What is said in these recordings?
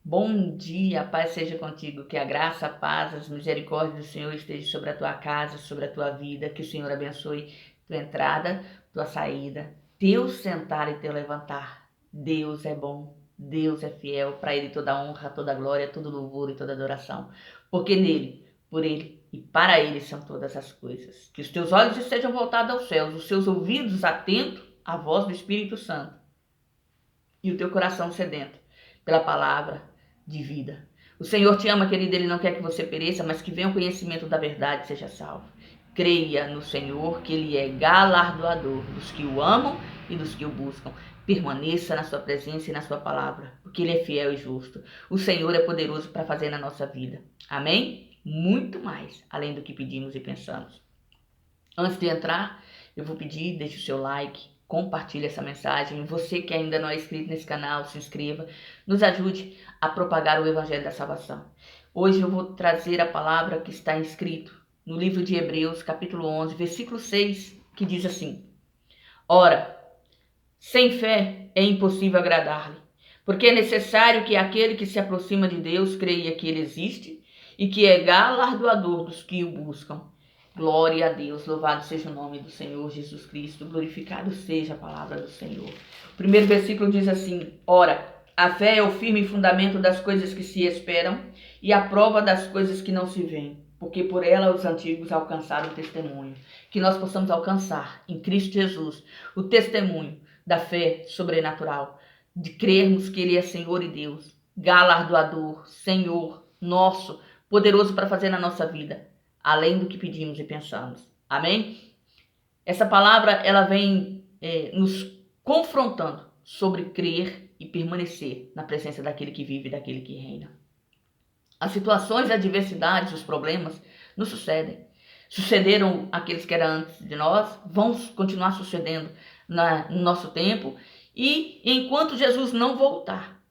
Bom dia, a paz seja contigo, que a graça, a paz, as misericórdias do Senhor estejam sobre a tua casa, sobre a tua vida, que o Senhor abençoe tua entrada, tua saída, teu sentar e teu levantar. Deus é bom, Deus é fiel, para Ele toda honra, toda glória, todo louvor e toda adoração, porque nele, por Ele e para Ele são todas as coisas. Que os teus olhos estejam voltados aos céus, os seus ouvidos atentos à voz do Espírito Santo e o teu coração sedento pela palavra de vida. O Senhor te ama, querido, Ele não quer que você pereça, mas que venha o conhecimento da verdade e seja salvo. Creia no Senhor, que Ele é galardoador dos que o amam e dos que o buscam. Permaneça na sua presença e na sua palavra, porque Ele é fiel e justo. O Senhor é poderoso para fazer na nossa vida. Amém? Muito mais, além do que pedimos e pensamos. Antes de entrar, eu vou pedir, deixe o seu like, compartilhe essa mensagem. Você que ainda não é inscrito nesse canal, se inscreva. Nos ajude a propagar o Evangelho da Salvação. Hoje eu vou trazer a palavra que está escrito no livro de Hebreus, capítulo 11, versículo 6, que diz assim: Ora, sem fé é impossível agradar-lhe, porque é necessário que aquele que se aproxima de Deus creia que Ele existe e que é galardoador dos que o buscam. Glória a Deus, louvado seja o nome do Senhor Jesus Cristo, glorificado seja a palavra do Senhor. O primeiro versículo diz assim: Ora, a fé é o firme fundamento das coisas que se esperam e a prova das coisas que não se veem, porque por ela os antigos alcançaram o testemunho. Que nós possamos alcançar em Cristo Jesus o testemunho da fé sobrenatural, de crermos que Ele é Senhor e Deus, galardoador, Senhor, nosso, poderoso para fazer na nossa vida além do que pedimos e pensamos. Amém? Essa palavra ela vem nos confrontando sobre crer e permanecer na presença daquele que vive e daquele que reina. As situações, as adversidades, os problemas nos sucedem. Sucederam aqueles que eram antes de nós, vão continuar sucedendo no nosso tempo, e enquanto Jesus não voltar,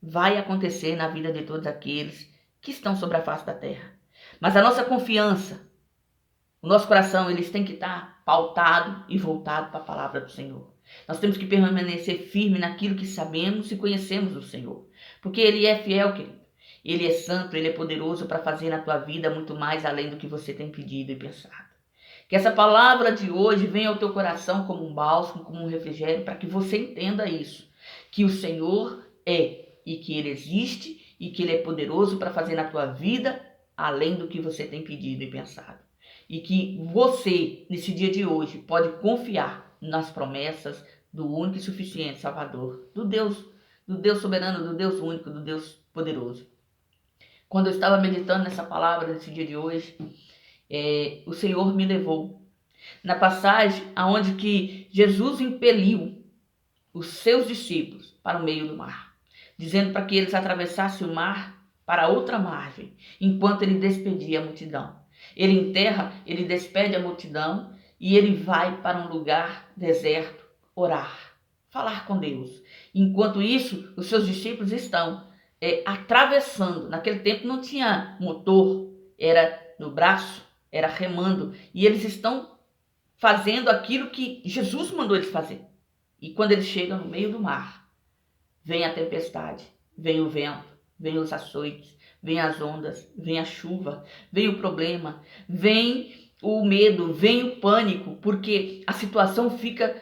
vai acontecer na vida de todos aqueles que estão sobre a face da terra. Mas a nossa confiança, o nosso coração, eles têm que estar pautado e voltado para a palavra do Senhor. Nós temos que permanecer firme naquilo que sabemos e conhecemos do Senhor. Porque Ele é fiel, querido. Ele é santo, Ele é poderoso para fazer na tua vida muito mais além do que você tem pedido e pensado. Que essa palavra de hoje venha ao teu coração como um bálsamo, como um refrigério, para que você entenda isso. Que o Senhor é e que Ele existe e que Ele é poderoso para fazer na tua vida além do que você tem pedido e pensado. E que você, nesse dia de hoje, pode confiar nas promessas do único e suficiente Salvador, do Deus soberano, do Deus único, do Deus poderoso. Quando eu estava meditando nessa palavra, nesse dia de hoje, o Senhor me levou na passagem aonde que Jesus impeliu os seus discípulos para o meio do mar, dizendo para que eles atravessassem o mar para outra margem, enquanto ele despedia a multidão. Ele enterra, ele despede a multidão e ele vai para um lugar deserto orar, falar com Deus. Enquanto isso, os seus discípulos estão atravessando. Naquele tempo não tinha motor, era no braço, era remando. E eles estão fazendo aquilo que Jesus mandou eles fazer. E quando eles chegam no meio do mar, vem a tempestade, vem o vento, vem os açoites, vem as ondas, vem a chuva, vem o problema, vem o medo, vem o pânico, porque a situação fica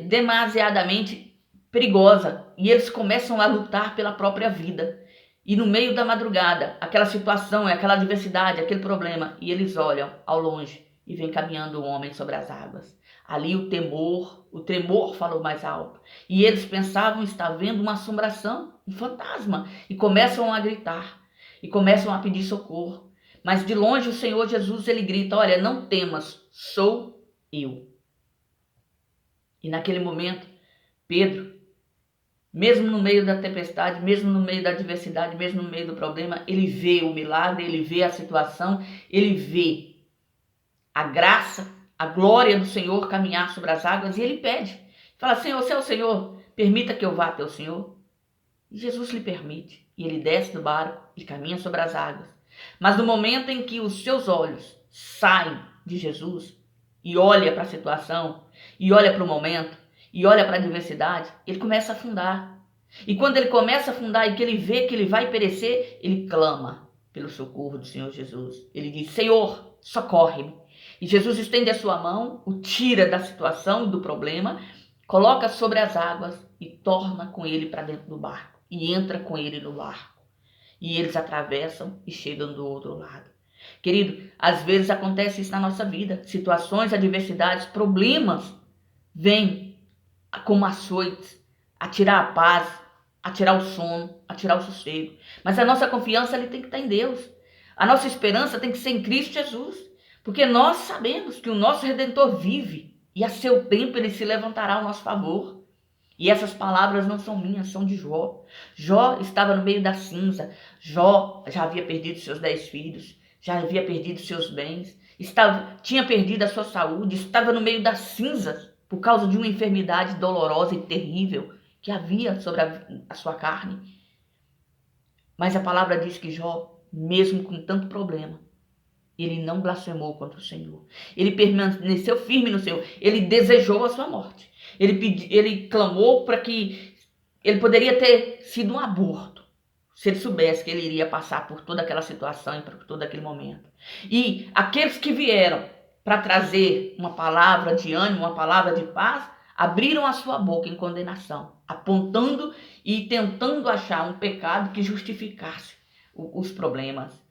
demasiadamente perigosa e eles começam a lutar pela própria vida. E no meio da madrugada, aquela situação, aquela adversidade, aquele problema, e eles olham ao longe e vem caminhando um homem sobre as águas. Ali o tremor falou mais alto. E eles pensavam estar vendo uma assombração, um fantasma. E começam a gritar. E começam a pedir socorro. Mas de longe o Senhor Jesus, ele grita: olha, não temas, sou eu. E naquele momento, Pedro, mesmo no meio da tempestade, mesmo no meio da adversidade, mesmo no meio do problema, ele vê o milagre, ele vê a situação, ele vê a graça, a glória do Senhor caminhar sobre as águas, e ele pede. Fala: Senhor, se é o Senhor, permita que eu vá até o Senhor. E Jesus lhe permite, e ele desce do barco e caminha sobre as águas. Mas no momento em que os seus olhos saem de Jesus e olha para a situação, e olha para o momento, e olha para a adversidade, ele começa a afundar. E quando ele começa a afundar e que ele vê que ele vai perecer, ele clama pelo socorro do Senhor Jesus. Ele diz: Senhor, socorre-me. E Jesus estende a sua mão, o tira da situação, do problema, coloca sobre as águas e torna com ele para dentro do barco. E entra com ele no barco. E eles atravessam e chegam do outro lado. Querido, às vezes acontece isso na nossa vida. Situações, adversidades, problemas vêm como açoites a tirar a paz, a tirar o sono, a tirar o sossego. Mas a nossa confiança ali tem que estar em Deus. A nossa esperança tem que ser em Cristo Jesus. Porque nós sabemos que o nosso Redentor vive e a seu tempo ele se levantará ao nosso favor. E essas palavras não são minhas, são de Jó. Jó estava no meio da cinza. Jó já havia perdido seus 10 filhos, já havia perdido seus bens, tinha perdido a sua saúde, estava no meio das cinzas por causa de uma enfermidade dolorosa e terrível que havia sobre a sua carne. Mas a palavra diz que Jó, mesmo com tanto problema, ele não blasfemou contra o Senhor. Ele permaneceu firme no Senhor. Ele desejou a sua morte. Ele clamou para que ele poderia ter sido um aborto, se ele soubesse que ele iria passar por toda aquela situação e por todo aquele momento. E aqueles que vieram para trazer uma palavra de ânimo, uma palavra de paz, abriram a sua boca em condenação, apontando e tentando achar um pecado que justificasse os problemas.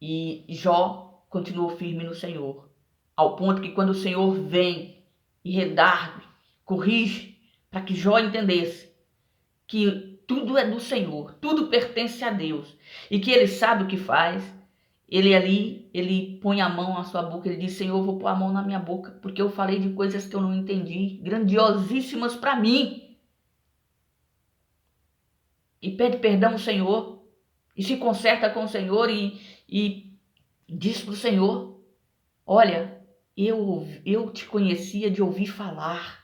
E Jó continuou firme no Senhor, ao ponto que quando o Senhor vem e redargue, corrige, para que Jó entendesse que tudo é do Senhor, tudo pertence a Deus, e que ele sabe o que faz, ele põe a mão à sua boca, ele diz: Senhor, eu vou pôr a mão na minha boca, porque eu falei de coisas que eu não entendi, grandiosíssimas para mim. E pede perdão ao Senhor, e se conserta com o Senhor, e diz para o Senhor: olha, eu te conhecia de ouvir falar,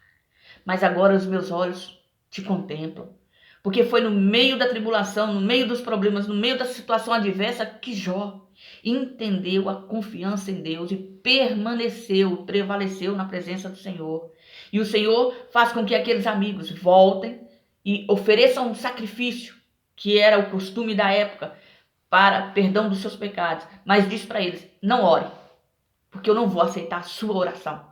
mas agora os meus olhos te contemplam. Porque foi no meio da tribulação, no meio dos problemas, no meio da situação adversa que Jó entendeu a confiança em Deus e prevaleceu na presença do Senhor. E o Senhor faz com que aqueles amigos voltem e ofereçam um sacrifício, que era o costume da época, para perdão dos seus pecados. Mas diz para eles: não ore, porque eu não vou aceitar a sua oração.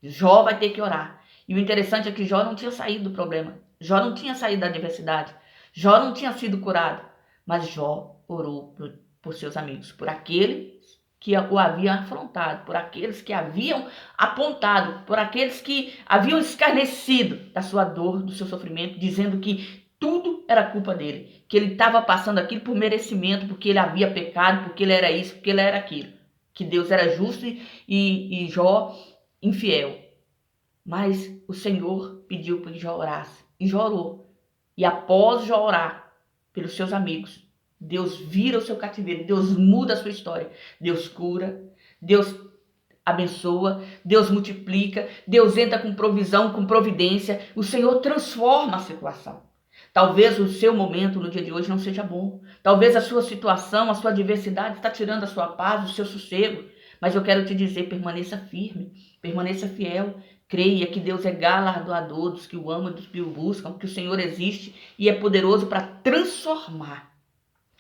Jó vai ter que orar. E o interessante é que Jó não tinha saído do problema. Jó não tinha saído da adversidade. Jó não tinha sido curado. Mas Jó orou por seus amigos, por aqueles que o haviam afrontado, por aqueles que haviam apontado, por aqueles que haviam escarnecido da sua dor, do seu sofrimento, dizendo que tudo era culpa dele, que ele estava passando aquilo por merecimento, porque ele havia pecado, porque ele era isso, porque ele era aquilo, que Deus era justo e Jó infiel. Mas o Senhor pediu para que Jó orasse, e Jó orou. E após Jó orar pelos seus amigos, Deus vira o seu cativeiro, Deus muda a sua história, Deus cura, Deus abençoa, Deus multiplica, Deus entra com provisão, com providência, o Senhor transforma a situação. Talvez o seu momento no dia de hoje não seja bom, talvez a sua situação, a sua adversidade está tirando a sua paz, o seu sossego, mas eu quero te dizer: permaneça firme, permaneça fiel, creia que Deus é galardoador dos que o amam, dos que o buscam, que o Senhor existe e é poderoso para transformar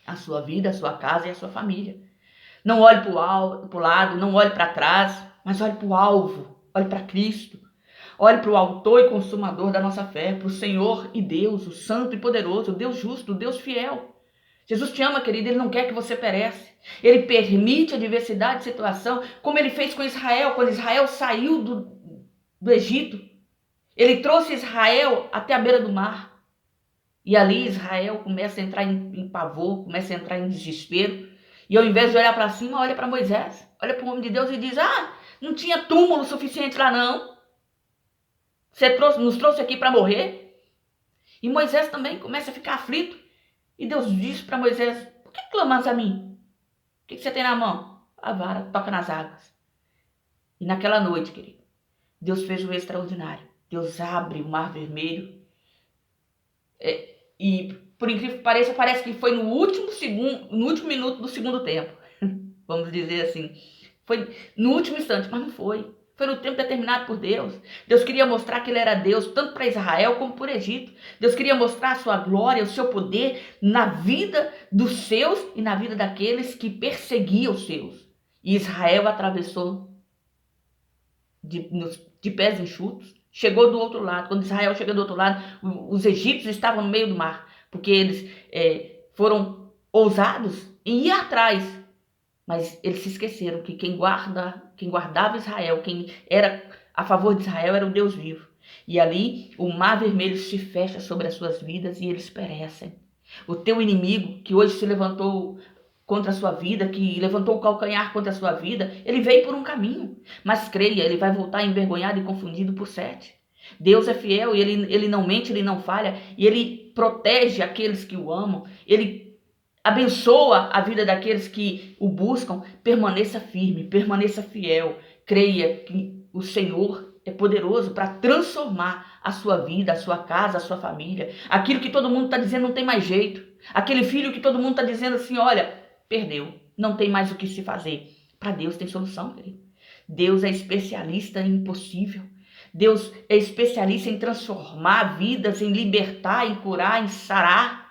a sua vida, a sua casa e a sua família. Não olhe para o lado, não olhe para trás, mas olhe para o alvo, olhe para Cristo. Olhe para o autor e consumador da nossa fé, para o Senhor e Deus, o santo e poderoso, o Deus justo, o Deus fiel. Jesus te ama, querido, Ele não quer que você pereça. Ele permite a diversidade de situação, como Ele fez com Israel, quando Israel saiu do Egito. Ele trouxe Israel até a beira do mar. E ali Israel começa a entrar em pavor, começa a entrar em desespero. E ao invés de olhar para cima, olha para Moisés, olha para o homem de Deus e diz: não tinha túmulo suficiente lá não. Você nos trouxe aqui para morrer? E Moisés também começa a ficar aflito. E Deus diz para Moisés: por que clamas a mim? O que você tem na mão? A vara, toca nas águas. E naquela noite, querido, Deus fez o extraordinário. Deus abre o mar vermelho. E por incrível que pareça, parece que foi no último minuto do segundo tempo. Vamos dizer assim. Foi no último instante, mas não foi. Foi no tempo determinado por Deus. Deus queria mostrar que ele era Deus, tanto para Israel como para o Egito. Deus queria mostrar a sua glória, o seu poder na vida dos seus e na vida daqueles que perseguiam os seus. E Israel atravessou de pés enxutos, chegou do outro lado. Quando Israel chega do outro lado, os egípcios estavam no meio do mar, porque eles foram ousados em ir atrás, mas eles se esqueceram que quem guardava Israel, quem era a favor de Israel era o Deus vivo. E ali o mar vermelho se fecha sobre as suas vidas e eles perecem. O teu inimigo que hoje se levantou contra a sua vida, que levantou o calcanhar contra a sua vida, ele veio por um caminho, mas creia, ele vai voltar envergonhado e confundido por 7. Deus é fiel e ele não mente, ele não falha, e ele protege aqueles que o amam, ele abençoa a vida daqueles que o buscam. Permaneça firme, permaneça fiel, creia que o Senhor é poderoso para transformar a sua vida, a sua casa, a sua família. Aquilo que todo mundo está dizendo não tem mais jeito, aquele filho que todo mundo está dizendo assim, olha, perdeu, não tem mais o que se fazer. Para Deus tem solução, querido. Deus é especialista em impossível. Deus é especialista em transformar vidas, em libertar, em curar, em sarar,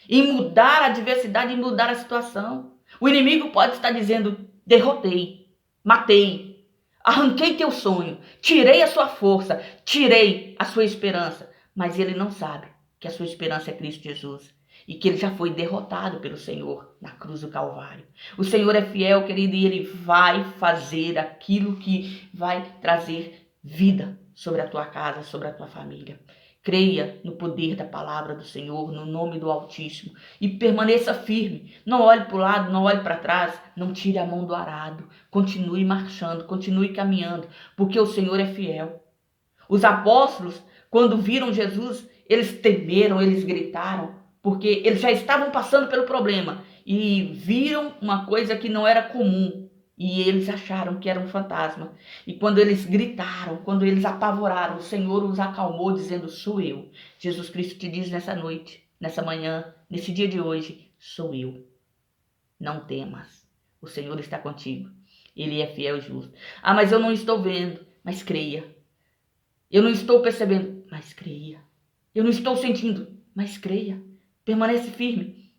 em mudar a adversidade, em mudar a situação. O inimigo pode estar dizendo, derrotei, matei, arranquei teu sonho, tirei a sua força, tirei a sua esperança. Mas ele não sabe que a sua esperança é Cristo Jesus. E que ele já foi derrotado pelo Senhor na cruz do Calvário. O Senhor é fiel, querido, e ele vai fazer aquilo que vai trazer vida sobre a tua casa, sobre a tua família. Creia no poder da palavra do Senhor, no nome do Altíssimo, e permaneça firme. Não olhe para o lado, não olhe para trás, não tire a mão do arado. Continue marchando, continue caminhando, porque o Senhor é fiel. Os apóstolos, quando viram Jesus, eles temeram, eles gritaram, porque eles já estavam passando pelo problema e viram uma coisa que não era comum e eles acharam que era um fantasma. E quando eles gritaram, quando eles apavoraram, o Senhor os acalmou dizendo, sou eu. Jesus Cristo te diz nessa noite, nessa manhã, nesse dia de hoje, sou eu. Não temas, o Senhor está contigo. Ele é fiel e justo. Ah, mas eu não estou vendo, mas creia. Eu não estou percebendo, mas creia. Eu não estou sentindo, mas creia. Permanece firme.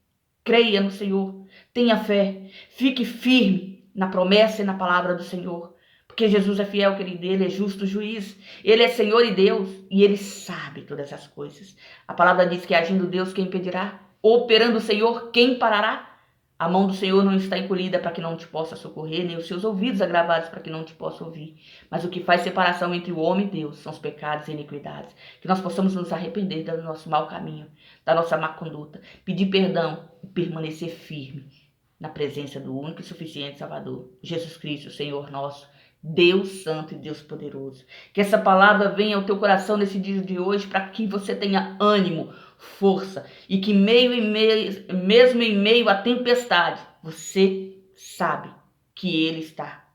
Creia no Senhor. Tenha fé. Fique firme na promessa e na palavra do Senhor. Porque Jesus é fiel, querido. Ele é justo juiz. Ele é Senhor e Deus. E Ele sabe todas as coisas. A palavra diz que agindo Deus, quem impedirá? Operando o Senhor, quem parará? A mão do Senhor não está encolhida para que não te possa socorrer, nem os seus ouvidos agravados para que não te possa ouvir. Mas o que faz separação entre o homem e Deus são os pecados e iniquidades. Que nós possamos nos arrepender do nosso mau caminho, da nossa má conduta, pedir perdão e permanecer firme na presença do único e suficiente Salvador, Jesus Cristo, Senhor nosso, Deus Santo e Deus Poderoso. Que essa palavra venha ao teu coração nesse dia de hoje para que você tenha ânimo, força e que mesmo em meio à tempestade, você sabe que Ele está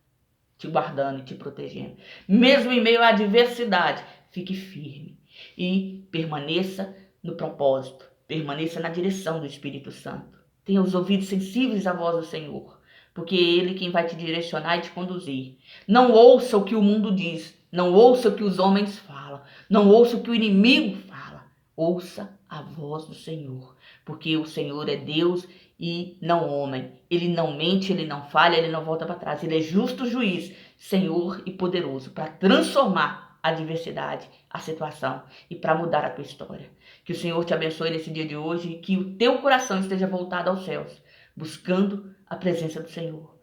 te guardando e te protegendo. Mesmo em meio à adversidade, fique firme e permaneça no propósito, permaneça na direção do Espírito Santo. Tenha os ouvidos sensíveis à voz do Senhor, porque é Ele quem vai te direcionar e te conduzir. Não ouça o que o mundo diz, não ouça o que os homens falam, não ouça o que o inimigo fala. Ouça a voz do Senhor, porque o Senhor é Deus e não homem. Ele não mente, ele não falha, ele não volta para trás. Ele é justo juiz, Senhor e poderoso para transformar a adversidade, a situação e para mudar a tua história. Que o Senhor te abençoe nesse dia de hoje e que o teu coração esteja voltado aos céus, buscando a presença do Senhor.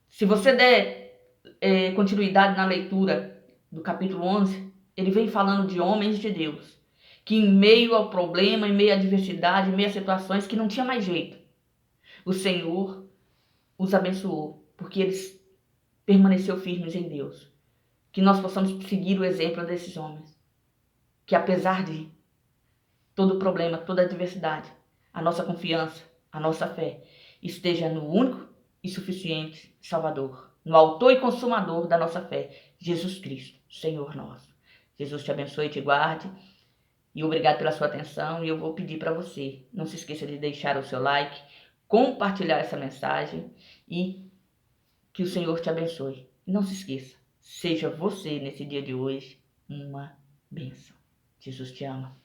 Se você der continuidade na leitura do capítulo 11, ele vem falando de homens de Deus, que em meio ao problema, em meio à adversidade, em meio a situações que não tinha mais jeito, o Senhor os abençoou, porque eles permaneceram firmes em Deus. Que nós possamos seguir o exemplo desses homens, que apesar de todo problema, toda adversidade, a nossa confiança, a nossa fé esteja no único e suficiente Salvador, no autor e consumador da nossa fé, Jesus Cristo, Senhor nosso. Jesus te abençoe e te guarde. E obrigado pela sua atenção. E eu vou pedir para você, não se esqueça de deixar o seu like, compartilhar essa mensagem e que o Senhor te abençoe. Não se esqueça, seja você nesse dia de hoje uma bênção. Jesus te ama.